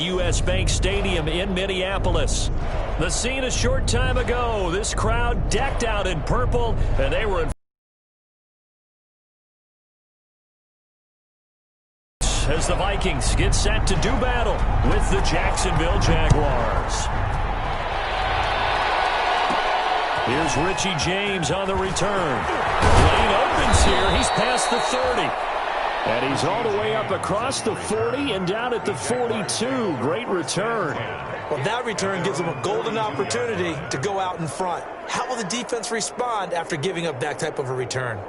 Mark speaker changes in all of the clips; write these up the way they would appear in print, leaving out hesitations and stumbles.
Speaker 1: U.S. Bank Stadium in Minneapolis. The scene a short time ago. This crowd decked out in purple, and they were in as the Vikings get set to do battle with the Jacksonville Jaguars. Here's Richie James on the return. Lane opens here. He's past the 30. And he's all the way up across the 40 and down at the 42. Great return.
Speaker 2: Well, that return gives them a golden opportunity to go out in front. How will the defense respond after giving up that type of a return?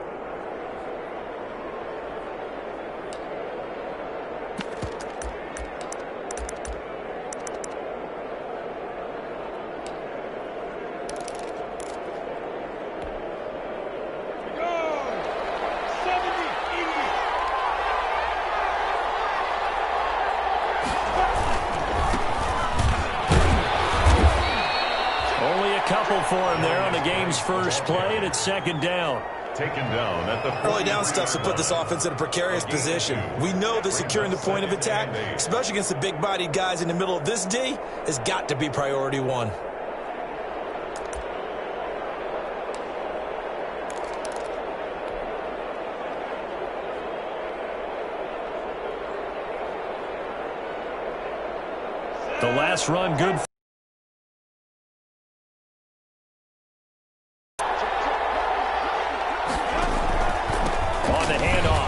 Speaker 1: For him there on the game's first play, and it's second down.
Speaker 3: Taken down at the
Speaker 2: early down stuff to put this offense in a precarious position. We know that securing the point of attack, especially against the big-bodied guys in the middle of this D, has got to be priority one.
Speaker 1: The last run good.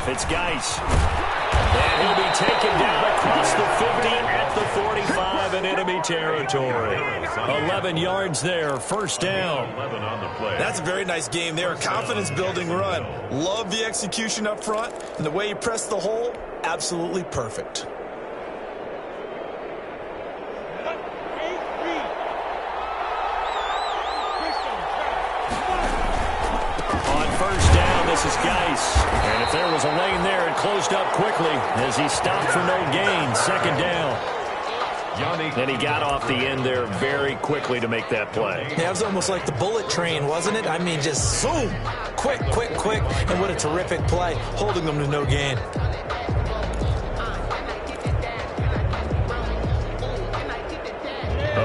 Speaker 1: It's Geis. And he'll be taken down across the 50 at the 45 in enemy territory. 11 yards there, first down.
Speaker 2: That's a very nice game there, a confidence-building run. Love the execution up front, and the way he pressed the hole, absolutely perfect.
Speaker 1: This is Geis. And if there was a lane there, it closed up quickly as he stopped for no gain. Second down. And he got off the end there very quickly to make that play.
Speaker 2: Yeah, it was almost like the bullet train, wasn't it? I mean, just zoom. Quick, quick, quick. And what a terrific play, holding them to no gain.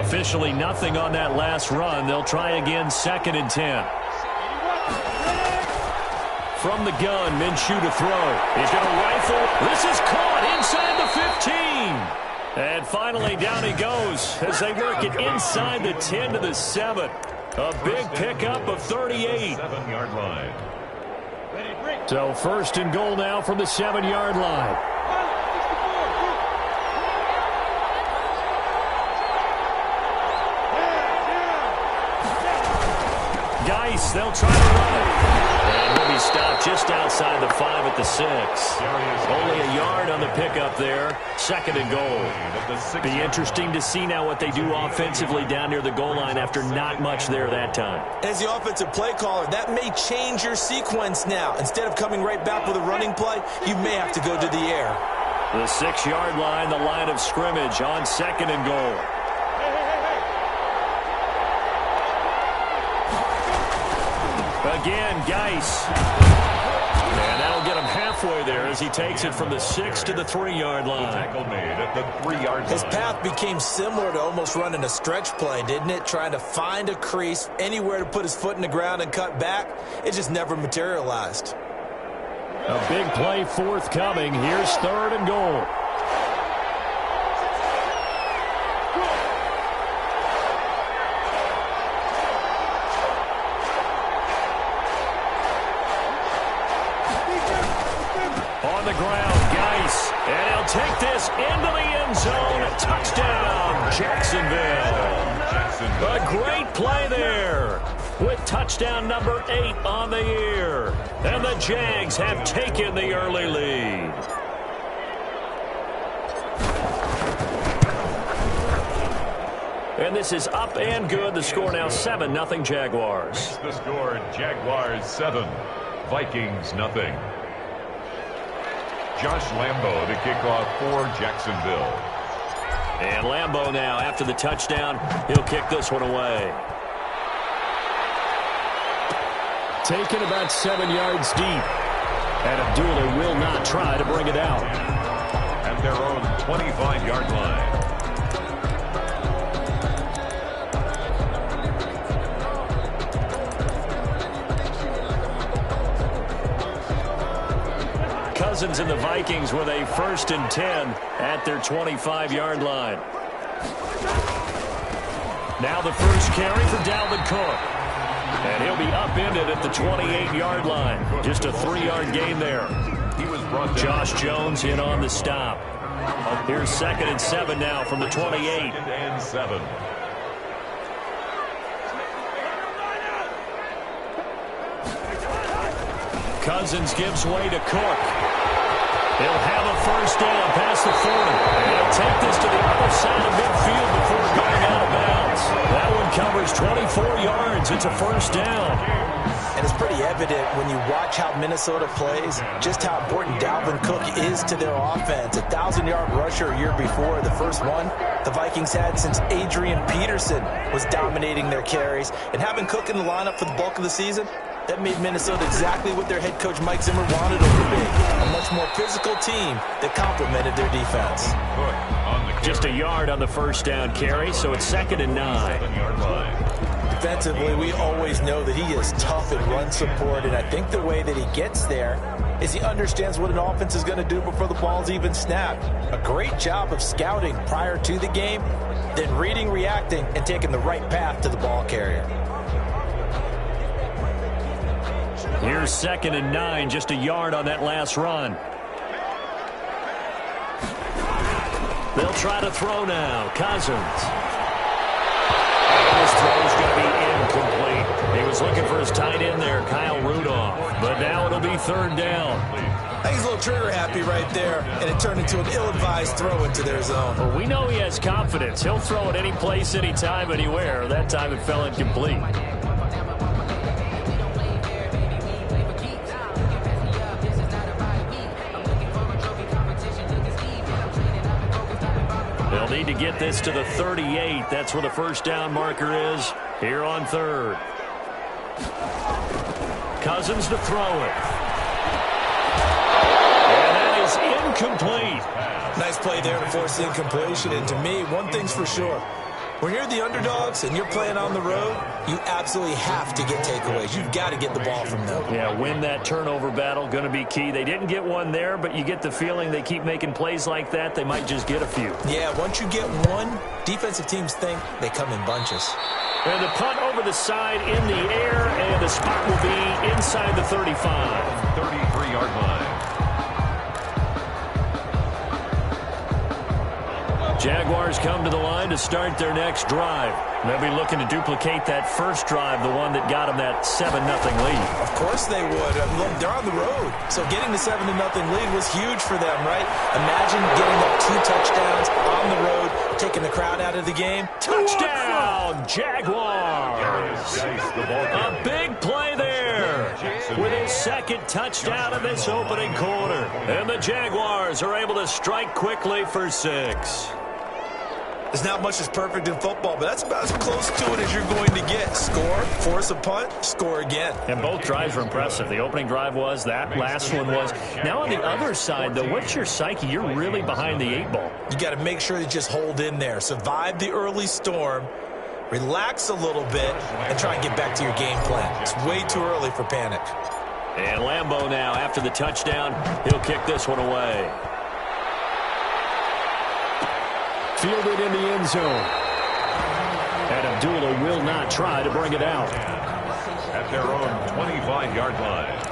Speaker 1: Officially nothing on that last run. They'll try again, second and 10. From the gun, Minshew to throw. He's going to rifle. This is caught inside the 15. And finally, down he goes as they work it inside the 10 to the 7. A big pickup of 38.
Speaker 3: 7-yard line.
Speaker 1: So first and goal now from the 7-yard line. Geis, they'll try to run it. And he'll be stopped just outside the 5 at the 6. Only a yard on the pickup there. Second and goal. Be interesting to see now what they do offensively down near the goal line after not much there that time.
Speaker 2: As the offensive play caller, that may change your sequence now. Instead of coming right back with a running play, you may have to go to the air.
Speaker 1: The 6-yard line, the line of scrimmage on second and goal. Again, Geis. And that'll get him halfway there as he takes it from the 6 to the 3-yard line.
Speaker 3: Tackle made at the 3-yard line.
Speaker 2: His path became similar to almost running a stretch play, didn't it? Trying to find a crease, anywhere to put his foot in the ground and cut back. It just never materialized.
Speaker 1: A big play forthcoming. Here's third and goal. On the ground, Geis. And he'll take this into the end zone. Touchdown, Jacksonville. A great play there with touchdown number 8 on the year. And the Jags have taken the early lead. And this is up and good. The score now 7-0 Jaguars.
Speaker 3: The score, Jaguars 7, Vikings nothing. Josh Lambo to kick off for Jacksonville.
Speaker 1: And Lambo now, after the touchdown, he'll kick this one away. Taken about 7 yards deep. And Abdullah will not try to bring it out.
Speaker 3: At their own 25-yard line.
Speaker 1: Cousins and the Vikings with a 1st and 10 at their 25-yard line. Now the first carry for Dalvin Cook. And he'll be upended at the 28-yard line. Just a 3-yard gain there. Josh Jones in on the stop. Here's 2nd and 7 now from the 28.
Speaker 3: 2nd and 7.
Speaker 1: Cousins gives way to Cook. He'll have a 1st down past the 40. And he'll take this to the other side of midfield before going out of bounds. That one covers 24 yards. It's a 1st down.
Speaker 2: And it's pretty evident when you watch how Minnesota plays, just how important Dalvin Cook is to their offense. 1,000-yard rusher a year before, the first one the Vikings had since Adrian Peterson was dominating their carries. And having Cook in the lineup for the bulk of the season, that made Minnesota exactly what their head coach Mike Zimmer wanted them to be. A much more physical team that complemented their defense.
Speaker 1: Just a yard on the 1st down carry, so it's 2nd and 9.
Speaker 2: Defensively, we always know that he is tough in run support, and I think the way that he gets there is he understands what an offense is going to do before the ball's even snapped. A great job of scouting prior to the game, then reading, reacting, and taking the right path to the ball carrier.
Speaker 1: Here's 2nd and 9, just a yard on that last run. They'll try to throw now. Cousins. His throw's going to be incomplete. He was looking for his tight end there, Kyle Rudolph. But now it'll be 3rd down.
Speaker 2: I think he's a little trigger happy right there, and it turned into an ill-advised throw into their zone.
Speaker 1: Well, we know he has confidence. He'll throw it any place, anytime, anywhere. That time it fell incomplete. They'll need to get this to the 38. That's where the 1st down marker is here on 3rd. Cousins to throw it. And that is incomplete.
Speaker 2: Nice play there to force the incompletion. And to me, one thing's for sure. When you're the underdogs and you're playing on the road, you absolutely have to get takeaways. You've got to get the ball from them.
Speaker 1: Yeah, win that turnover battle, going to be key. They didn't get one there, but you get the feeling they keep making plays like that, they might just get a few.
Speaker 2: Yeah, once you get one, defensive teams think they come in bunches.
Speaker 1: And the punt over the side in the air, and the spot will be inside the 35.
Speaker 3: 33-yard line.
Speaker 1: Jaguars come to the line to start their next drive. They'll be looking to duplicate that first drive, the one that got them that 7-0 lead.
Speaker 2: Of course they would. Look, they're on the road. So getting the 7-0 lead was huge for them, right? Imagine getting up 2 touchdowns on the road, taking the crowd out of the game.
Speaker 1: Touchdown, Jaguars! A big play there with his 2nd touchdown of this opening quarter. And the Jaguars are able to strike quickly for 6.
Speaker 2: There's not much that's perfect in football, but that's about as close to it as you're going to get. Score, force a punt, score again.
Speaker 1: And both drives were impressive. The opening drive was, that last one was. Now on the other side, though, what's your psyche? You're really behind the 8 ball.
Speaker 2: You got to make sure you just hold in there. Survive the early storm, relax a little bit, and try and get back to your game plan. It's way too early for panic.
Speaker 1: And Lambeau now, after the touchdown, he'll kick this one away. Fielded in the end zone. And Abdullah will not try to bring it out.
Speaker 3: At their own 25-yard line.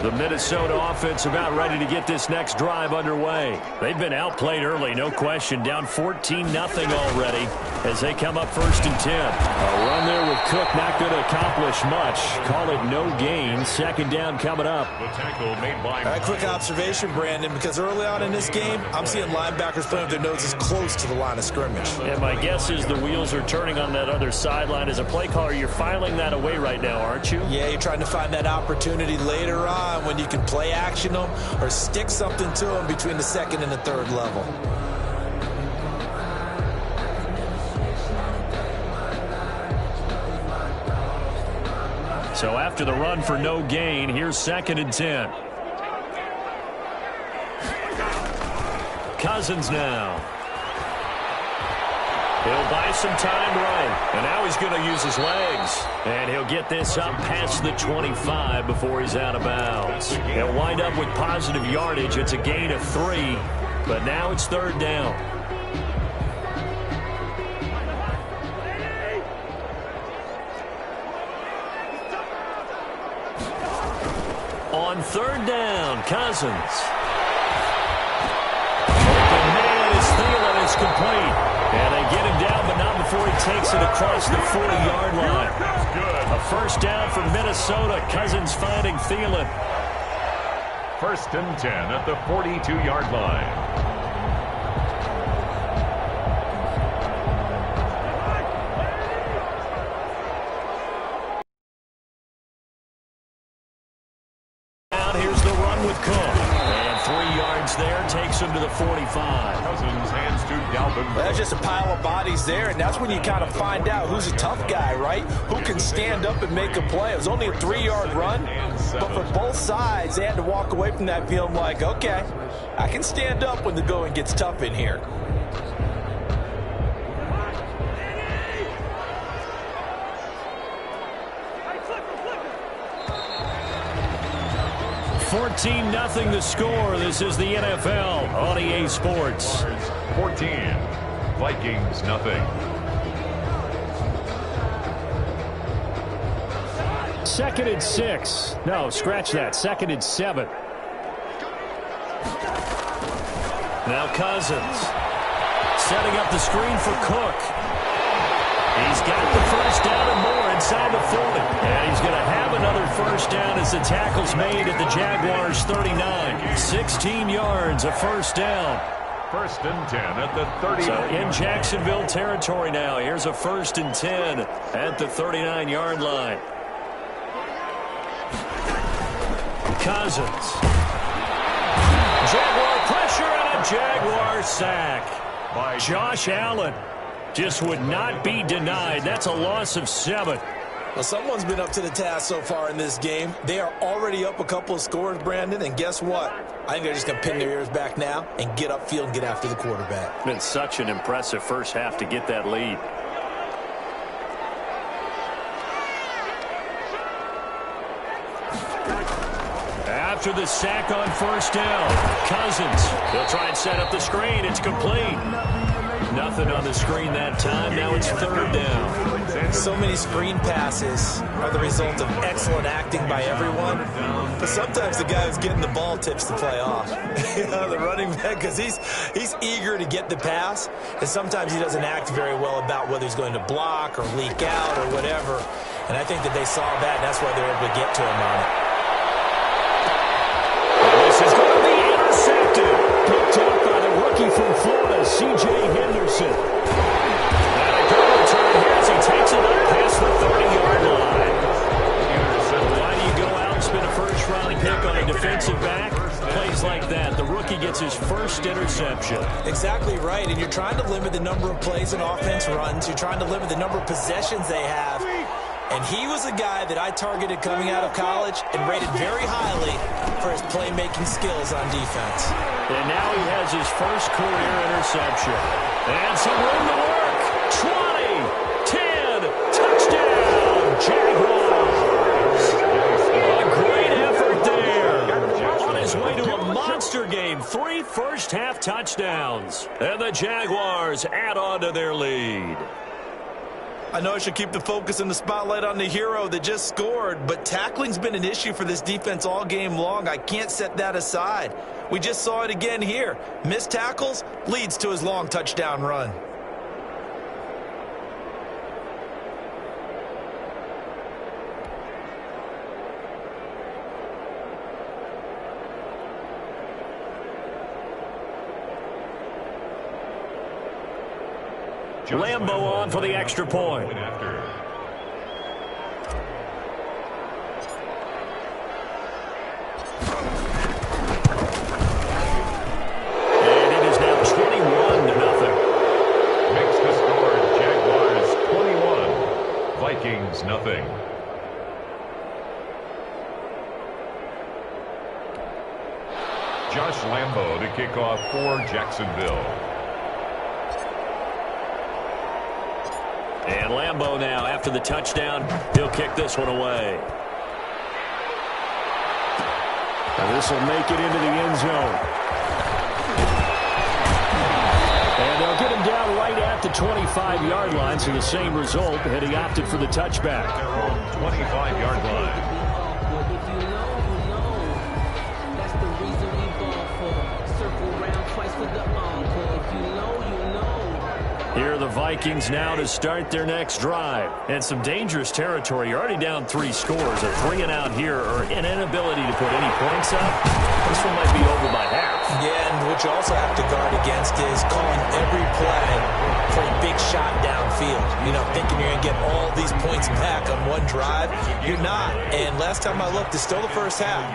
Speaker 1: The Minnesota offense about ready to get this next drive underway. They've been outplayed early, no question. Down 14-0 already as they come up 1st and 10. A run there with Cook not going to accomplish much. Call it no gain. 2nd down coming up.
Speaker 3: The tackle made by...
Speaker 2: All right, quick observation, Brandon, because early on in this game, I'm seeing linebackers playing with their noses close to the line of scrimmage.
Speaker 1: And my guess is the wheels are turning on that other sideline. As a play caller, you're filing that away right now, aren't you?
Speaker 2: Yeah, you're trying to find that opportunity later on when you can play action them or stick something to them between the 2nd and the 3rd level. So after the run for no gain, here's 2nd and 10.
Speaker 1: Cousins now. He'll buy some time right. And now he's going to use his legs. And he'll get this up past the 25 before he's out of bounds. He'll wind up with positive yardage. It's a gain of 3. But now it's third down. On third down, Cousins. Open man is Thielen. It's complete. And they get him down, but not before he takes it across the 40-yard line. A first down for Minnesota. Cousins finding Thielen.
Speaker 3: 1st and 10 at the 42-yard line.
Speaker 1: Here's the run with Cook. And 3 yards there takes him to the 45.
Speaker 3: Cousins hands to Dalvin.
Speaker 2: That's just a pile of bodies there, and that's when you kind of find out who's a tough guy, right? Who can stand up and make a play. It was only a 3-yard run, but for both sides, they had to walk away from that feeling like, okay, I can stand up when the going gets tough in here.
Speaker 1: 14-0 the score. This is the NFL on EA Sports.
Speaker 3: 14. Vikings nothing.
Speaker 1: Second and 6. No, scratch that. Second and 7. Now Cousins setting up the screen for Cook. He's got the first down and more inside the 40. And he's going to have another first down as the tackle's made at the Jaguars' 39. 16 yards, a first down.
Speaker 3: 1st and 10 at the 30.
Speaker 1: So in Jacksonville territory now. Here's a 1st and 10 at the 39-yard line. Cousins. Jaguar pressure and a Jaguar sack by Josh Allen. Just would not be denied. That's a loss of 7.
Speaker 2: Well, someone's been up to the task so far in this game. They are already up a couple of scores, Brandon, and guess what? I think they're just going to pin their ears back now and get upfield and get after the quarterback.
Speaker 1: Been such an impressive first half to get that lead. After the sack on first down, Cousins. He'll try and set up the screen. It's complete. Nothing on the screen that time. Now it's third down.
Speaker 2: So many screen passes are the result of excellent acting by everyone. But sometimes the guy who's getting the ball tips the play off. The running back, because he's eager to get the pass. And sometimes he doesn't act very well about whether he's going to block or leak out or whatever. And I think that they saw that, and that's why they're able to get to him on it.
Speaker 1: This is going to be intercepted. Picked up by the rookie from Florida, C.J. Henderson. And a good return here as he takes it up past the 30-yard line. Why do you go out and spend a first-round pick on a defensive back? Plays like that. The rookie gets his first interception.
Speaker 2: Exactly right, and you're trying to limit the number of plays an offense runs. You're trying to limit the number of possessions they have. And he was a guy that I targeted coming out of college and rated very highly for his playmaking skills on defense.
Speaker 1: And now he has his first career interception. And some room to work. 20, 10, touchdown, Jaguars. A great effort there. On his way to a monster game. 3 first-half touchdowns. And the Jaguars add on to their lead.
Speaker 2: I know I should keep the focus and the spotlight on the hero that just scored, but tackling's been an issue for this defense all game long. I can't set that aside. We just saw it again here. Missed tackles leads to his long touchdown run.
Speaker 1: Lambo on for the extra point. And it is now 21-0.
Speaker 3: Makes the score Jaguars 21, Vikings nothing. Josh Lambeau to kick off for Jacksonville.
Speaker 1: And Lambeau now, after the touchdown, he'll kick this one away. And this will make it into the end zone. And they'll get him down right at the 25-yard line, so the same result, had he opted for the touchback.
Speaker 3: Their own 25-yard line.
Speaker 1: Here are the Vikings now to start their next drive. And some dangerous territory. You're already down 3 scores. A 3-and-out here, or an inability to put any points up. This one might be over by half.
Speaker 2: Yeah, and what you also have to guard against is calling every play for a big shot downfield. You know, thinking you're going to get all these points back on one drive. You're not. And last time I looked, it's still the first half.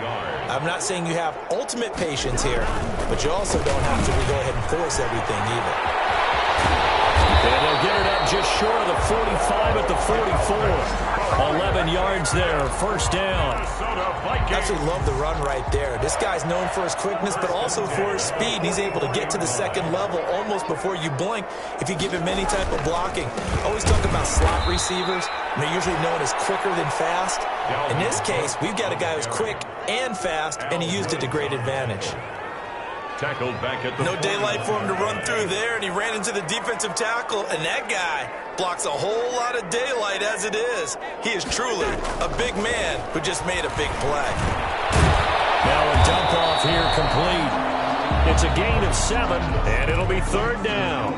Speaker 2: I'm not saying you have ultimate patience here, but you also don't have to go ahead and force everything either.
Speaker 1: And they'll get it up just short of the 45 at the 44. 11 yards there, first down.
Speaker 2: I absolutely love the run right there. This guy's known for his quickness, but also for his speed. And he's able to get to the second level almost before you blink if you give him any type of blocking. I always talk about slot receivers. They're usually known as quicker than fast. In this case, we've got a guy who's quick and fast, and he used it to great advantage.
Speaker 3: Tackled back at the
Speaker 2: no daylight for him to run through there, and he ran into the defensive tackle, and that guy blocks a whole lot of daylight as it is. He is truly a big man who just made a big play.
Speaker 1: Now a dump off here complete. It's a gain of 7, and it'll be third down.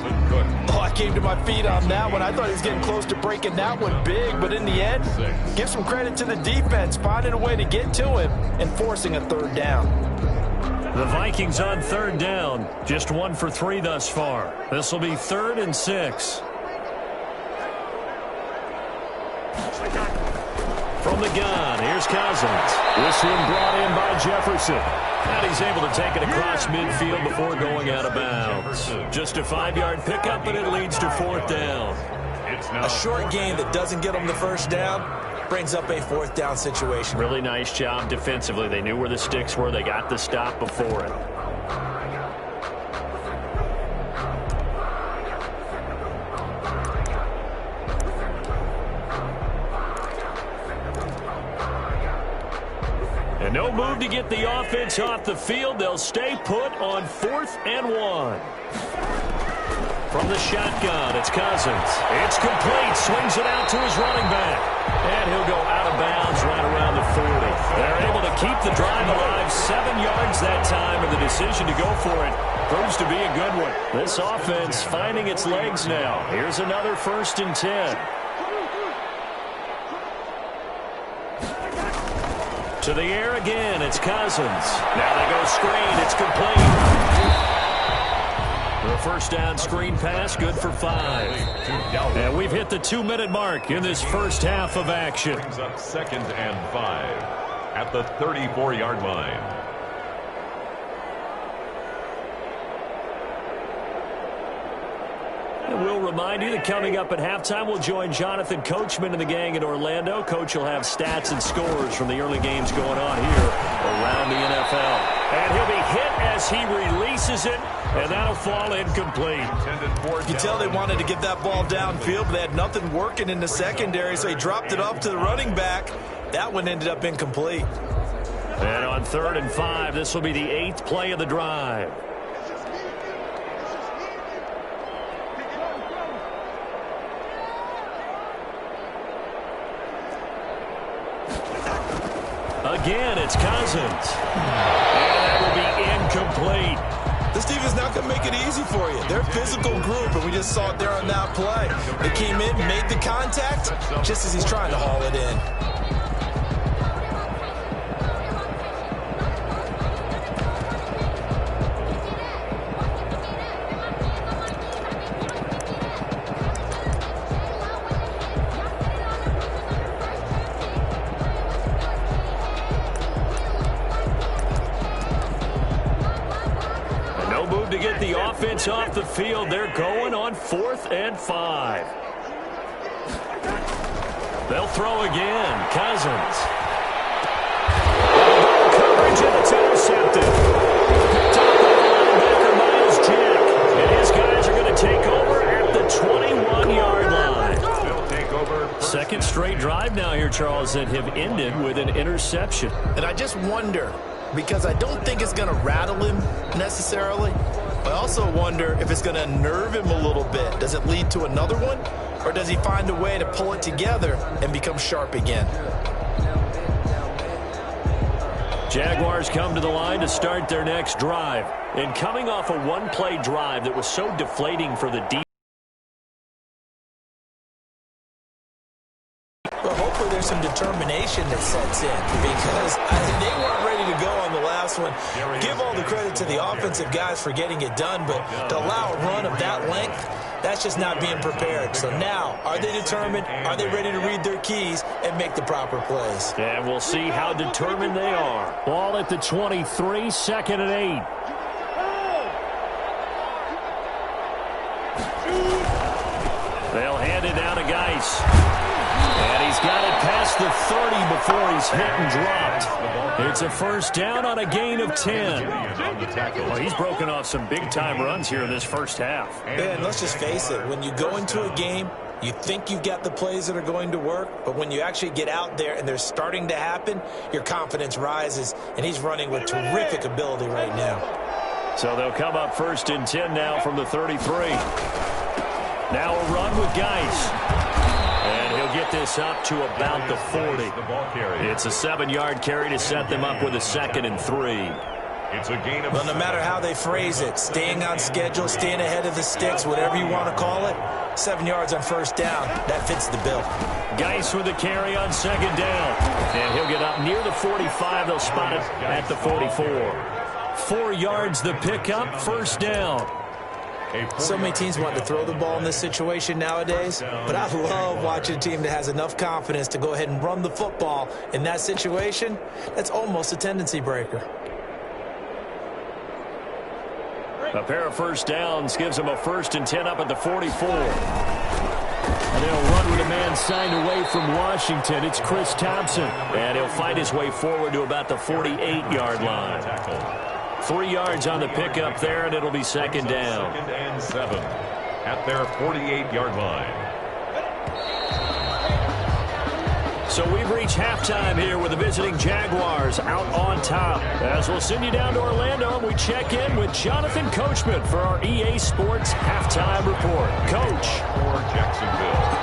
Speaker 2: Oh, I came to my feet on that one. I thought he was getting close to breaking that one big, but in the end, give some credit to the defense, finding a way to get to him and forcing a third down.
Speaker 1: The Vikings on third down, just 1 for 3 thus far. This will be 3rd and 6. From the gun, here's Cousins. This one brought in by Jefferson. And he's able to take it across midfield before going out of bounds. Just a 5-yard pickup, but it leads to 4th down.
Speaker 2: A short gain that doesn't get him the first down brings up a 4th down situation.
Speaker 1: Really nice job defensively. They knew where the sticks were. They got the stop before it. And no move to get the offense off the field. They'll stay put on 4th and 1. From the shotgun, it's Cousins. It's complete. Swings it out to his running back. And he'll go out of bounds right around the 40. They're able to keep the drive alive. 7 yards that time, and the decision to go for it proves to be a good one. This offense finding its legs now. Here's another 1st and 10. To the air again, it's Cousins. Now they go screen. It's complete. The first down screen pass, good for 5. And we've hit the 2-minute mark in this first half of action.
Speaker 3: Brings up 2nd and 5 at the 34-yard line.
Speaker 1: And we'll remind you that coming up at halftime, we'll join Jonathan Coachman and the gang in Orlando. Coach will have stats and scores from the early games going on here around the NFL. And he'll be hit as he releases it, and that'll fall incomplete.
Speaker 2: You can tell they wanted to get that ball downfield, but they had nothing working in the secondary, so he dropped it off to the running back. That one ended up incomplete.
Speaker 1: And on 3rd and 5, this will be the 8th play of the drive. Again, it's Cousins. And that will be incomplete.
Speaker 2: This defense is not going to make it easy for you. They're a physical group, and we just saw it there on that play. They came in, made the contact, just as he's trying to haul it in.
Speaker 1: To get the offense off the field, they're going on 4th and 5. They'll throw again. Cousins. Coverage, and it's intercepted. Picked up 5 now here, Charles, that have ended with an interception.
Speaker 2: And I just wonder, because I don't think it's going to rattle him necessarily, I also wonder if it's going to nerve him a little bit. Does it lead to another one? Or does he find a way to pull it together and become sharp again?
Speaker 1: Jaguars come to the line to start their next drive. And coming off a one-play drive that was so deflating for the defense.
Speaker 2: Well, hopefully there's some determination that sets in, because they weren't ready to go on the last one. Give all the credit to the offensive guys for getting it done, but to allow a run of that length, that's just not being prepared. So now, are they determined? Are they ready to read their keys and make the proper plays?
Speaker 1: And we'll see how determined they are. Ball at the 23, 2nd and 8. They'll hand it down to Geis. And he's got it past the 30 before he's hit and dropped. It's a first down on a gain of 10. Well, he's broken off some big-time runs here in this first half.
Speaker 2: And let's just face it, when you go into a game, you think you've got the plays that are going to work, but when you actually get out there and they're starting to happen, your confidence rises, and he's running with terrific ability right now.
Speaker 1: So they'll come up 1st and 10 now from the 33. Now a run with Geis. And he'll get this up to about the 40. It's a 7-yard carry to set them up with a 2nd and 3.
Speaker 3: It's a gain of
Speaker 2: well, no matter how they phrase it, staying on schedule, staying ahead of the sticks, whatever you want to call it, 7 yards on first down, that fits the bill.
Speaker 1: Geis with the carry on 2nd down. And he'll get up near the 45. They'll spot it at the 44. 4 yards the pickup, 1st down.
Speaker 2: So many teams want to throw the ball in this situation nowadays, but I love watching a team that has enough confidence to go ahead and run the football in that situation. That's almost a tendency breaker.
Speaker 1: A pair of first downs gives them a 1st and 10 up at the 44. And they'll run with a man signed away from Washington. It's Chris Thompson. And he'll fight his way forward to about the 48-yard line. 3 yards on the pickup there, and it'll be 2nd down.
Speaker 3: 2nd and 7 at their 48-yard line.
Speaker 1: So we've reached halftime here with the visiting Jaguars out on top. As we'll send you down to Orlando, and we check in with Jonathan Coachman for our EA Sports Halftime Report. Coach.
Speaker 3: For Jacksonville.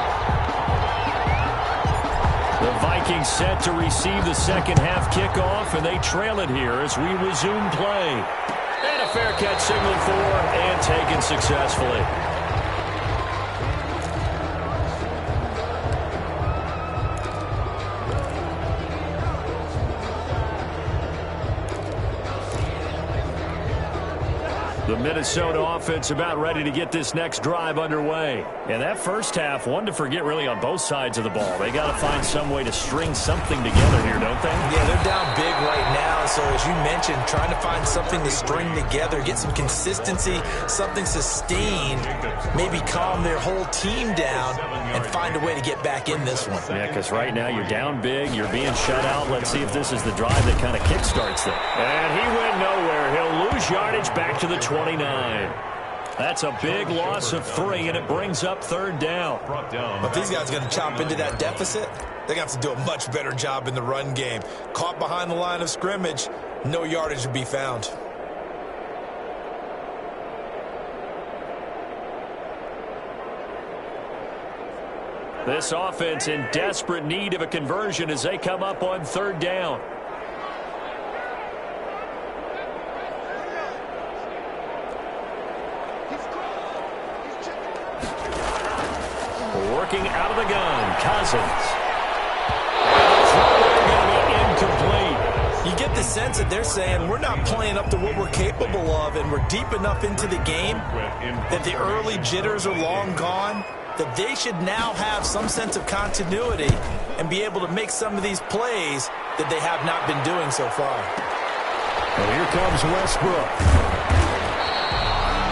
Speaker 1: The Vikings set to receive the second half kickoff, and they trail it here as we resume play. And a fair catch signaled for and taken successfully. The Minnesota offense about ready to get this next drive underway. And that first half, one to forget really on both sides of the ball. They got to find some way to string something together here, don't they?
Speaker 2: Yeah, they're down big right now. So as you mentioned, trying to find something to string together, get some consistency, something sustained, maybe calm their whole team down and find a way to get back in this one.
Speaker 1: Yeah, because right now you're down big, you're being shut out. Let's see if this is the drive that kind of kickstarts them. And he went nowhere. He'll lose yardage back to the 29. That's a big loss of 3, and it brings up 3rd down.
Speaker 2: But these guys are going to chop into that deficit. They're going to have to do a much better job in the run game. Caught behind the line of scrimmage, no yardage to be found.
Speaker 1: This offense in desperate need of a conversion as they come up on 3rd down. Working out of the gun, Cousins. Going to be incomplete.
Speaker 2: You get the sense that they're saying we're not playing up to what we're capable of, and we're deep enough into the game that the early jitters are long gone, that they should now have some sense of continuity and be able to make some of these plays that they have not been doing so far.
Speaker 1: Well, here comes Westbrook.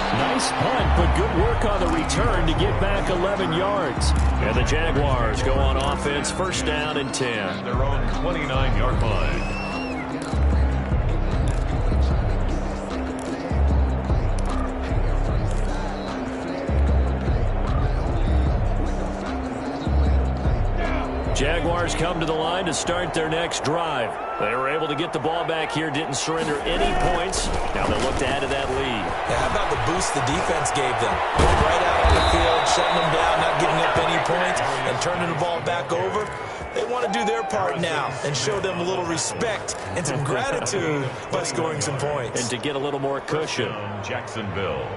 Speaker 1: Nice punt, but good work on the return to get back 11 yards. And the Jaguars go on offense, 1st down and 10.
Speaker 3: Their own 29-yard line.
Speaker 1: Jaguars Jaguars come to the line to start their next drive. They were able to get the ball back here, didn't surrender any points. Now they look to add to that lead.
Speaker 2: Yeah, how about the boost the defense gave them? Going right out on the field, shutting them down, not giving up any points, and turning the ball back over. They want to do their part now and show them a little respect and some gratitude by scoring some points.
Speaker 1: And to get a little more cushion.
Speaker 3: Jacksonville.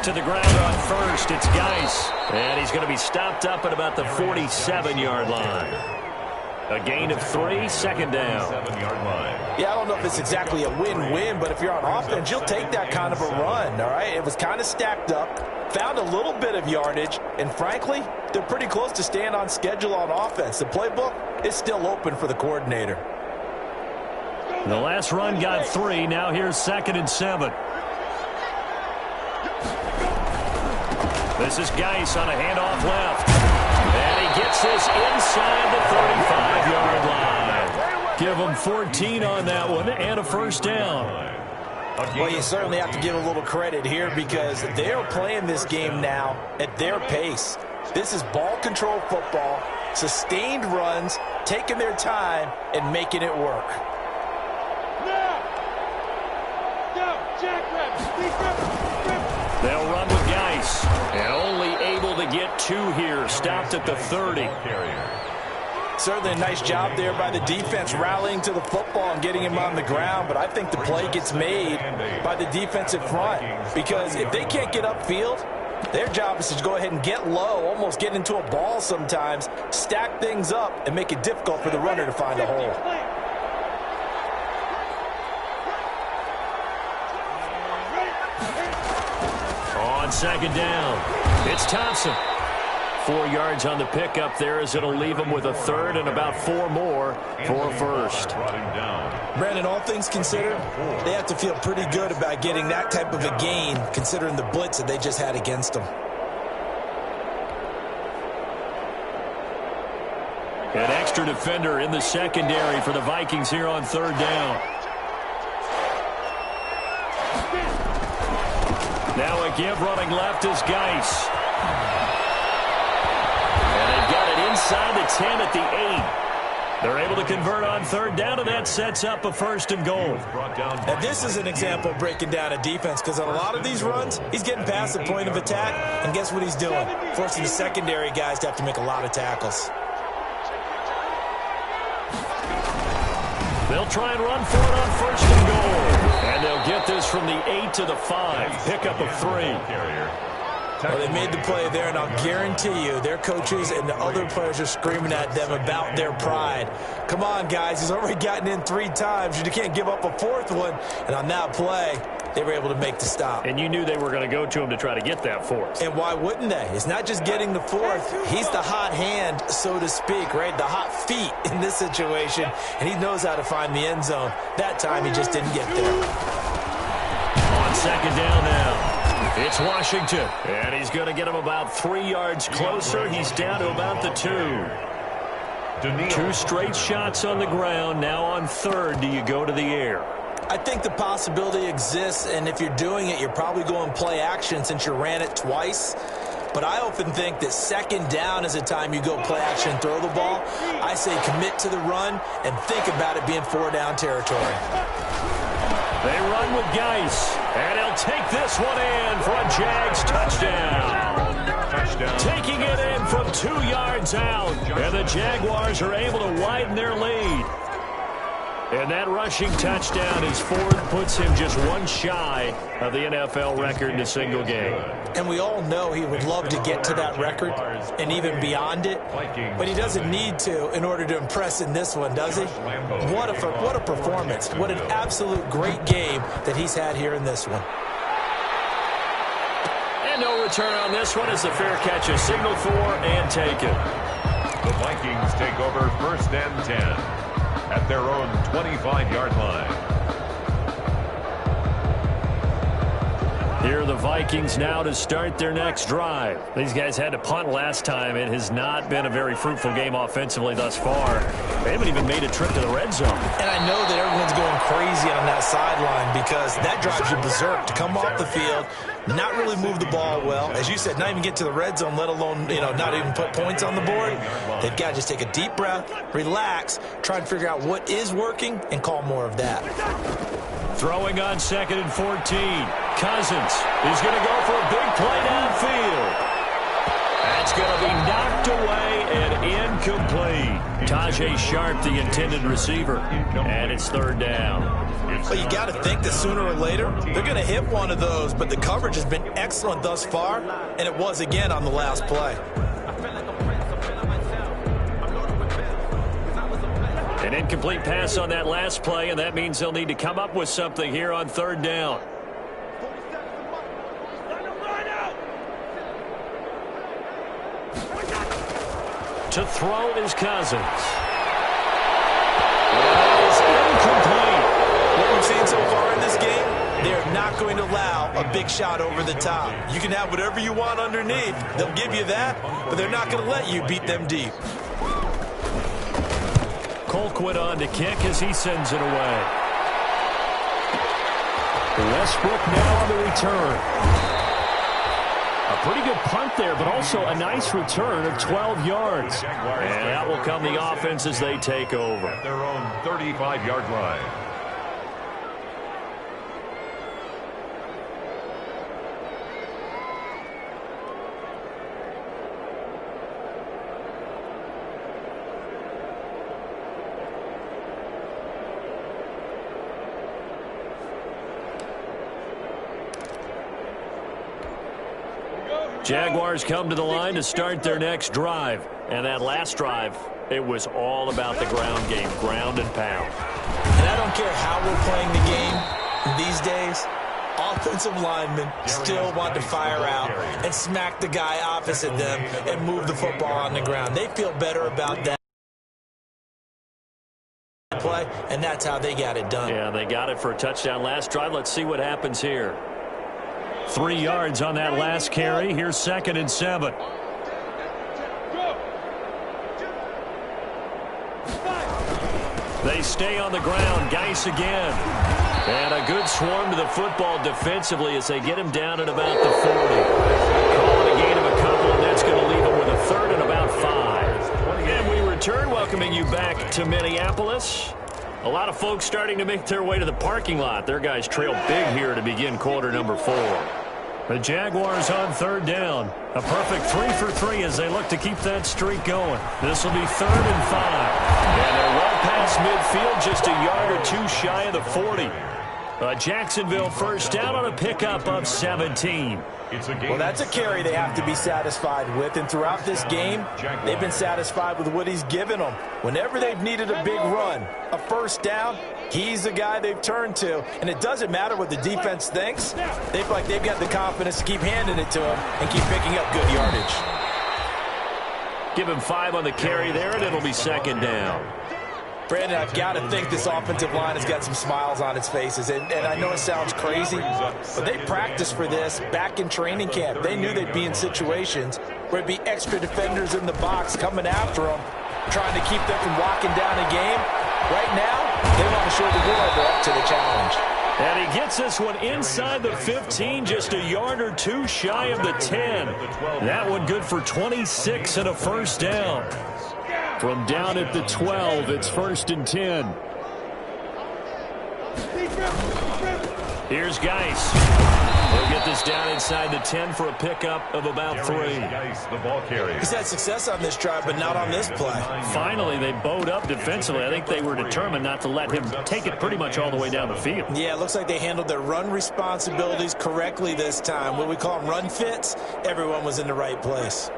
Speaker 1: To the ground on first, it's Geis. And he's going to be stopped up at about the 47-yard line. A gain of 3, second down.
Speaker 3: 7-yard line.
Speaker 2: Yeah, I don't know if it's exactly a win-win, but if you're on offense, you'll take that kind of a run, all right? It was kind of stacked up, found a little bit of yardage, and frankly, they're pretty close to staying on schedule on offense. The playbook is still open for the coordinator.
Speaker 1: The last run got 3. Now here's 2nd and 7. This is Geis on a handoff left. And he gets this inside the 35-yard line. Give him 14 on that one and a first down.
Speaker 2: Well, you certainly have to give a little credit here because they're playing this game now at their pace. This is ball control football, sustained runs, taking their time, and making it work.
Speaker 1: They'll run with Geis. And only able to get 2 here. Stopped at the 30.
Speaker 2: Certainly a nice job there by the defense rallying to the football and getting him on the ground. But I think the play gets made by the defensive front. Because if they can't get upfield, their job is to go ahead and get low, almost get into a ball sometimes, stack things up, and make it difficult for the runner to find a hole.
Speaker 1: On second down, it's Thompson. 4 yards on the pickup there as it'll leave him with a third and about 4 more for a first.
Speaker 2: Brandon, all things considered, they have to feel pretty good about getting that type of a gain considering the blitz that they just had against them.
Speaker 1: An extra defender in the secondary for the Vikings here on third down. Now a give running left is Geis. And they've got it inside the 10 at the 8. They're able to convert on third down, and that sets up a first and goal.
Speaker 2: Now this is an example of breaking down a defense because on a lot of these runs, he's getting past the point of attack, and guess what he's doing? Forcing the secondary guys to have to make a lot of tackles.
Speaker 1: They'll try and run for it on first and goal. And they'll get this from the 8 to the 5. Pickup of 3.
Speaker 2: Well, they made the play there, and I'll guarantee you their coaches and the other players are screaming at them about their pride. Come on, guys. He's already gotten in 3 times. You can't give up a 4th one. And on that play, they were able to make the stop.
Speaker 1: And you knew they were going to go to him to try to get that 4th.
Speaker 2: And why wouldn't they? It's not just getting the 4th. He's the hot hand, so to speak, right? The hot feet in this situation. And he knows how to find the end zone. That time, he just didn't get there.
Speaker 1: On second down now. It's Washington. And he's going to get him about 3 yards closer. He's down to about the 2. 2 straight shots on the ground. Now on third, do you go to the air?
Speaker 2: I think the possibility exists, and if you're doing it, you're probably going play action since you ran it twice. But I often think that second down is a time you go play action and throw the ball. I say commit to the run and think about it being 4-down territory.
Speaker 1: They run with Geis, and he'll take this one in for a Jags touchdown. Taking it in from 2 yards out, and the Jaguars are able to widen their lead. And that rushing touchdown is fourth, puts him just 1 shy of the NFL record in a single game.
Speaker 2: And we all know he would love to get to that record and even beyond it, but he doesn't need to in order to impress in this one, does he? What a performance. What an absolute great game that he's had here in this one.
Speaker 1: And no return on this one as the fair catch is signaled for and taken.
Speaker 3: The Vikings take over 1st and 10. At their own 25-yard line.
Speaker 1: Here are the Vikings now to start their next drive. These guys had to punt last time. It has not been a very fruitful game offensively thus far. They haven't even made a trip to the red zone. And I know that everyone's going crazy on that sideline because that drives you berserk to come off the field, not really move the ball well. As you said, not even get to the red zone, let alone, not even put points on the board. They've got to just take a deep breath, relax, try and figure out what is working, and call more of that. Throwing on 2nd and 14. Cousins is going to go for a big play downfield. That's going to be knocked away and incomplete. Tajay Sharp, the intended receiver. And it's 3rd down. Well, you got to think that sooner or later they're going to hit one of those, but the coverage has been excellent thus far, and it was again on the last play. An incomplete pass on that last play, and that means they'll need to come up with something here on 3rd down. To throw is Cousins. That is incomplete. What we've seen so far in this game, they're not going to allow a big shot over the top. You can have whatever you want underneath. They'll give you that, but they're not going to let you beat them deep. Colquitt on to kick as he sends it away. Westbrook now on the return. A pretty good punt there, but also a nice return of 12 yards. And that will come the offense as they take over.
Speaker 3: At their own 35-yard line.
Speaker 1: Jaguars come to the line to start their next drive. And that last drive, it was all about the ground game, ground and pound. And I don't care how we're playing the game these days, offensive linemen still want to fire out and smack the guy opposite them and move the football on the ground. They feel better about that play, and that's how they got it done. Yeah, they got it for a touchdown last drive. Let's see what happens here. 3 yards on that last carry. Here's 2nd and 7. They stay on the ground. Geis again. And a good swarm to the football defensively as they get him down at about the 40. Calling a gain of a couple, and that's going to leave him with a 3rd and about 5. And we return, welcoming you back to Minneapolis. A lot of folks starting to make their way to the parking lot. Their guys trail big here to begin quarter number 4. The Jaguars on 3rd down. A perfect 3 for 3 as they look to keep that streak going. This will be 3rd and 5. And they're well past midfield, just a yard or 2 shy of the 40. Jacksonville first down on a pickup of 17. Well, that's a carry they have to be satisfied with, and throughout this game, they've been satisfied with what he's given them. Whenever they've needed a big run, a first down, he's the guy they've turned to, and it doesn't matter what the defense thinks. They feel like they've got the confidence to keep handing it to him and keep picking up good yardage. Give him 5 on the carry there, and it'll be 2nd down. Brandon, I've got to think this offensive line has got some smiles on its faces. And I know it sounds crazy, but they practiced for this back in training camp. They knew they'd be in situations where it'd be extra defenders in the box coming after them, trying to keep them from locking down a game. Right now, they want to show the world they're up to the challenge. And he gets this one inside the 15, just a yard or 2 shy of the 10. That one good for 26 and a first down. From down at the 12, it's 1st and 10. Here's Geis. He'll get this down inside the 10 for a pickup of about 3. He's had success on this drive, but not on this play. Finally, they bowed up defensively. I think they were determined not to let him take it pretty much all the way down the field. Yeah, it looks like they handled their run responsibilities correctly this time. What we call them run fits, everyone was in the right place.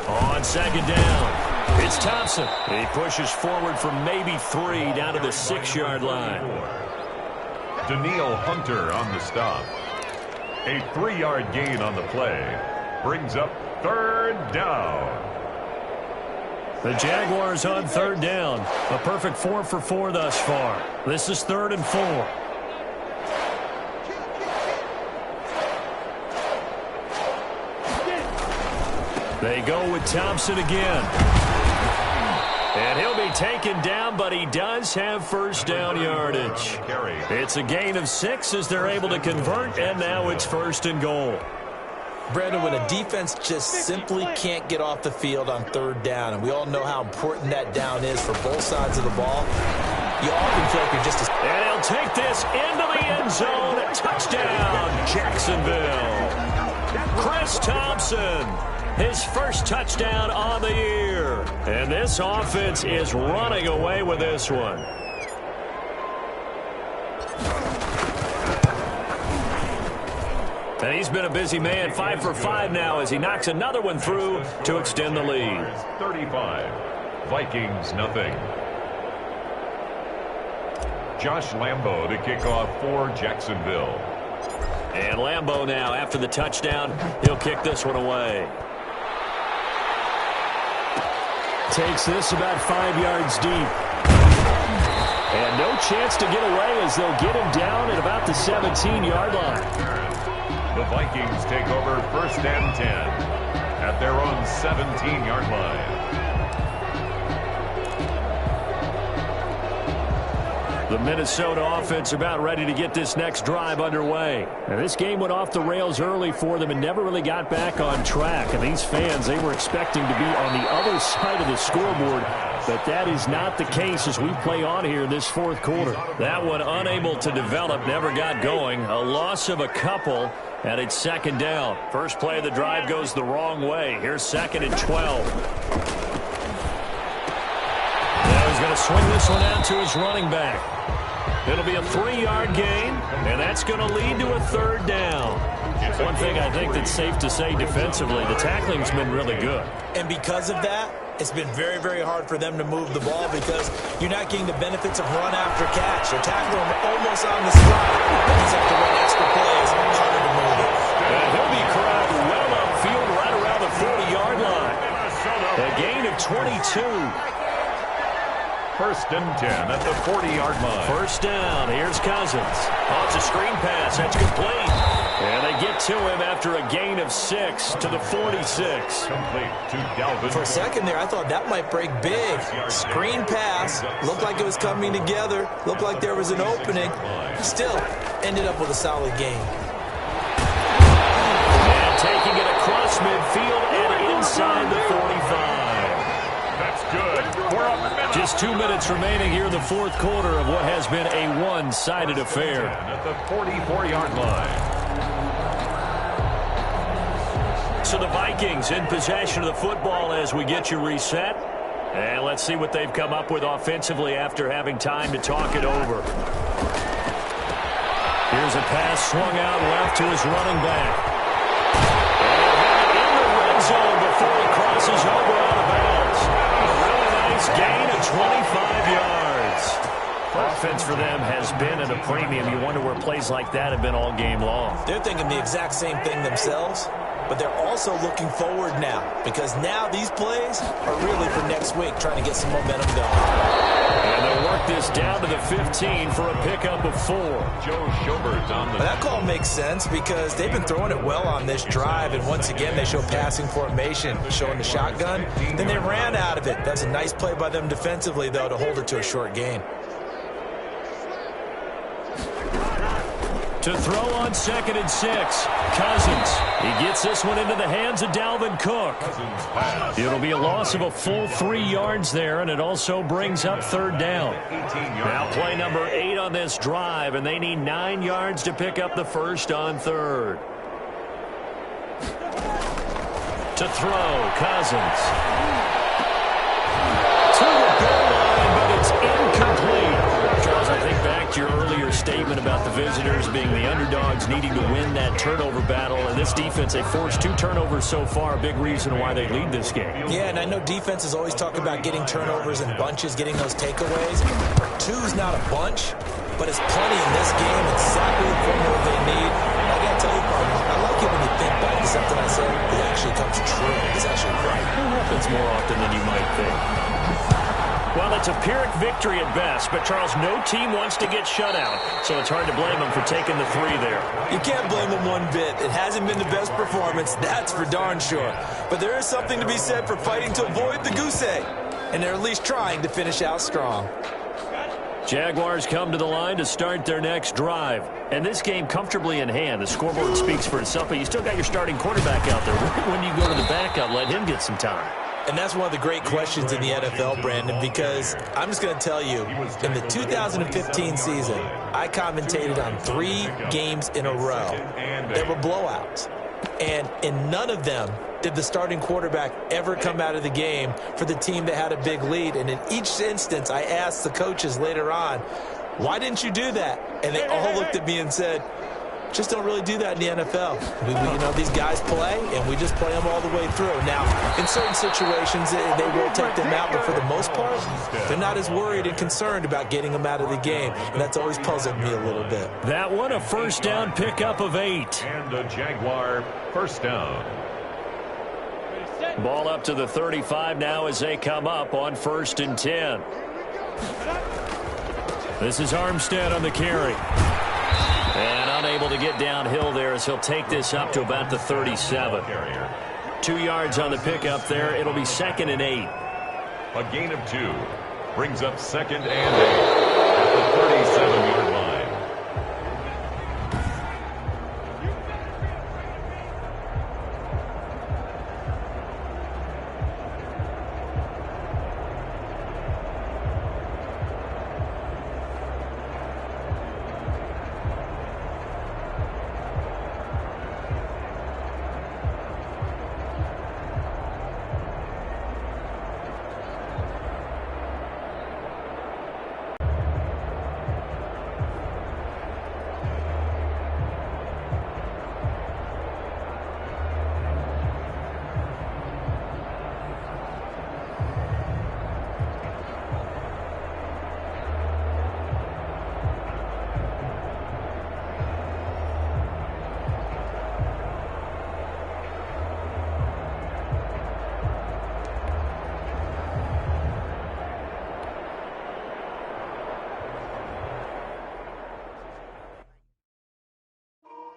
Speaker 1: On 2nd down, it's Thompson. He pushes forward from maybe 3 down to the 6-yard line.
Speaker 3: Daniil Hunter on the stop. A 3-yard gain on the play brings up 3rd down.
Speaker 1: The Jaguars on third down. A perfect 4 for 4 thus far. This is 3rd and 4. They go with Thompson again. And he'll be taken down, but he does have first down yardage. It's a gain of 6 as they're able to convert, and now it's 1st and goal.
Speaker 2: Brandon, when a defense just simply can't get off the field on 3rd down, and we all know how important that down is for both sides of the ball, you often feel like you're just
Speaker 1: And he'll take this into the end zone. Touchdown, Jacksonville. Chris Thompson, his first touchdown on the year. And this offense is running away with this one. And he's been a busy man, 5 for 5 now as he knocks another one through to extend the lead.
Speaker 3: 35, Vikings nothing. Josh Lambo to kick off for Jacksonville.
Speaker 1: And Lambo now, after the touchdown, he'll kick this one away. Takes this about 5 yards deep. And no chance to get away as they'll get him down at about the 17-yard line.
Speaker 3: The Vikings take over 1st and 10 at their own 17-yard line.
Speaker 1: The Minnesota offense about ready to get this next drive underway. And this game went off the rails early for them and never really got back on track. And these fans, they were expecting to be on the other side of the scoreboard. But that is not the case as we play on here in this 4th quarter. That one unable to develop, never got going. A loss of a couple, and it's 2nd down. First play of the drive goes the wrong way. Here's 2nd and 12. Now he's going to swing this one out to his running back. It'll be a 3-yard gain, and that's going to lead to a 3rd down. One thing I think that's safe to say defensively, the tackling's been really good.
Speaker 2: And because of that, it's been very, very hard for them to move the ball because you're not getting the benefits of run after catch. They're tackling him almost on the spot. And he's have to run extra plays, harder to move it.
Speaker 1: And he'll be corralled well upfield right around the 40-yard line. A gain of 22.
Speaker 3: 1st and 10 at the 40-yard line.
Speaker 1: First down. Here's Cousins. Oh, it's a screen pass. That's complete. And they get to him after a gain of 6 to the 46.
Speaker 3: Complete to Dalvin.
Speaker 2: For a second there, I thought that might break big. Screen pass. Looked like it was coming together. Looked like there was an opening. Still, ended up with a solid gain.
Speaker 1: And taking it across midfield and inside the 45.
Speaker 3: That's good.
Speaker 1: Just 2 minutes remaining here in the 4th quarter of what has been a one-sided affair.
Speaker 3: At the 44-yard line.
Speaker 1: So the Vikings in possession of the football as we get you reset. And let's see what they've come up with offensively after having time to talk it over. Here's a pass swung out left to his running back. And in the red zone before he crosses over out of bounds. A really nice gain of 25 yards. Offense for them has been at a premium. You wonder where plays like that have been all game long.
Speaker 2: They're thinking the exact same thing themselves. But they're also looking forward now because now these plays are really for next week, trying to get some momentum going.
Speaker 1: And they'll work this down to the 15 for a pickup of 4.
Speaker 3: Joe Schobert on the...
Speaker 2: But that call makes sense because they've been throwing it well on this drive, and once again they show passing formation, showing the shotgun. Then they ran out of it. That's a nice play by them defensively, though, to hold it to a short gain.
Speaker 1: To throw on 2nd and 6. Cousins. He gets this one into the hands of Dalvin Cook. It'll be a loss of a full 3 yards there, and it also brings up 3rd down. Now play number 8 on this drive, and they need 9 yards to pick up the first on 3rd. To throw, Cousins. To the goal line, but it's incomplete. Charles, I think back to your earlier statement about the visitors being the underdogs needing to win that turnover battle. And this defense, they forced 2 turnovers so far, a big reason why they lead this game.
Speaker 2: Yeah, and I know defenses always talk about getting turnovers in bunches, getting those takeaways. 2's not a bunch, but it's plenty in this game. Exactly the formula they need. I got to tell you, partner, I like it when you think back to something I said, it actually comes true. It's actually right.
Speaker 1: It happens more often than you might think. Well, it's a Pyrrhic victory at best, but Charles, no team wants to get shut out, so it's hard to blame them for taking the 3 there.
Speaker 2: You can't blame them one bit. It hasn't been the best performance, that's for darn sure. But there is something to be said for fighting to avoid the goose egg, and they're at least trying to finish out strong.
Speaker 1: Jaguars come to the line to start their next drive. And this game comfortably in hand. The scoreboard speaks for itself, but you still got your starting quarterback out there. When do you go to the backup, let him get some time?
Speaker 2: And that's one of the great questions in the NFL, Brandon, because I'm just going to tell you, in the 2015 season, I commentated on 3 games in a row. They were blowouts. And in none of them did the starting quarterback ever come out of the game for the team that had a big lead. And in each instance, I asked the coaches later on, why didn't you do that? And they all looked at me and said, just don't really do that in the NFL. You know, these guys play, and we just play them all the way through. Now, in certain situations, they will take them out, but for the most part, they're not as worried and concerned about getting them out of the game, and that's always puzzled me a little bit.
Speaker 1: That one, a first down pickup of 8.
Speaker 3: And a Jaguar first down.
Speaker 1: Ball up to the 35 now as they come up on 1st and 10. This is Armstead on the carry. And unable to get downhill there as he'll take this up to about the 37. 2 yards on the pickup there. It'll be 2nd and 8.
Speaker 3: A gain of 2 brings up 2nd and 8 at the 37-yard line.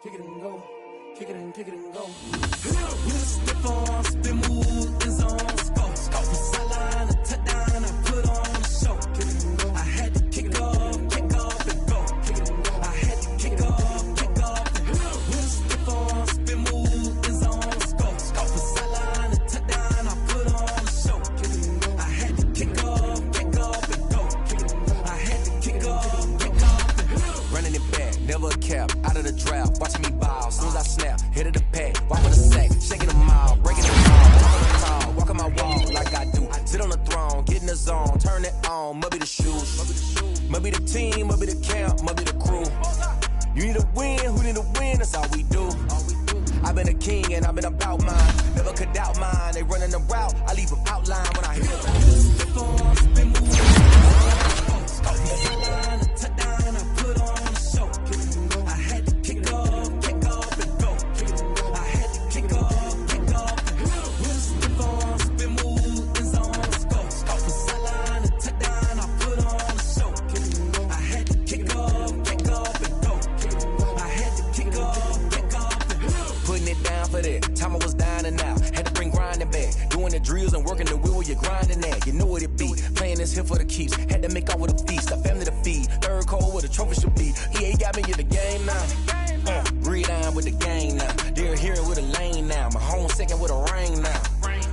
Speaker 4: Kick it and go. Kick it and kick it and go. With a stiff arm, spin move, and zone, go. From sideline to touchdown, I put on the show. Kick it and go. I had to kick off and go. Kick it and go. I had to kick off and go. With a stiff arm, spin move, and zone, go. From sideline to touchdown, I put on the show. Kick it and go. I had to kick off and go. Kick it and go. I had to kick off and go. Running it back, never a cap, out of the draft. Watching me ball, soon as I snap, hit of the pack, walk with a sack, shaking them all, breaking them all, walking my wall like I do. Sit on the throne, get in the zone, turn it on, must be the shoes, must be the team, must be the camp, must be the crew. You need a win, who need a win, that's all we do. I've been a king and I've been about mine, never could doubt mine. They running the route, I leave them outline when I hit them. Time I was down and out, had to bring grinding back. Doing the drills and working the wheel where you're grinding at. You know what it be, playing this here for the keeps. Had to make out with a feast, a family to feed. Third cold where the trophy should be. EA got me in the game now. Read on with the game now. They're here with a lane now. My home second with a ring now.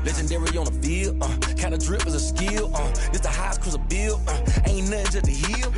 Speaker 4: Legendary on the field, kinda drip is a skill. This the highest cruiser bill, ain't nothing just to heal.